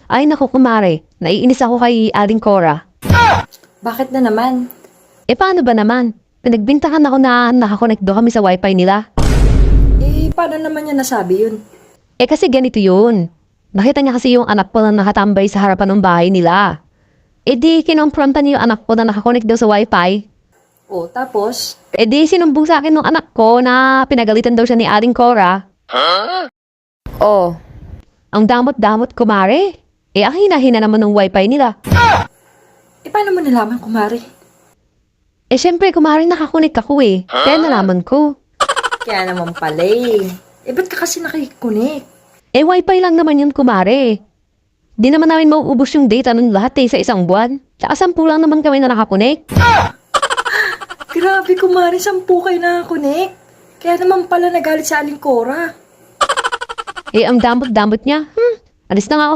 Ay naku kumare, naiinis ako kay Aling Cora. Bakit na naman? Paano ba naman? Pinagbintangan ako na nakakonect do kami sa wifi nila. Paano naman niya nasabi yun? Kasi ganito yun. Nakita niya kasi yung anak ko na nakatambay sa harapan ng bahay nila. Di kinompronta niya yung anak ko na nakakonect daw sa wifi. Tapos? Di sinumbong sa akin ng anak ko na pinagalitan daw siya ni Aling Cora. Ang damot-damot kumare. Ang hina-hina naman ng wifi nila. Paano mo nalaman, kumari? Syempre kumare nakakonect ako Kaya nalaman ko. Kaya naman pala ba't ka kasi nakikunik? Wifi lang naman yun kumare. Di naman namin mauubos yung data nun lahat sa isang buwan. Tsaka 10 lang naman kami na nakakonect. Grabe, kumari, 10 kayo nakakunik. Kaya naman pala nagalit sa Aling Cora. Ang damot-damot niya. Alis na nga ako.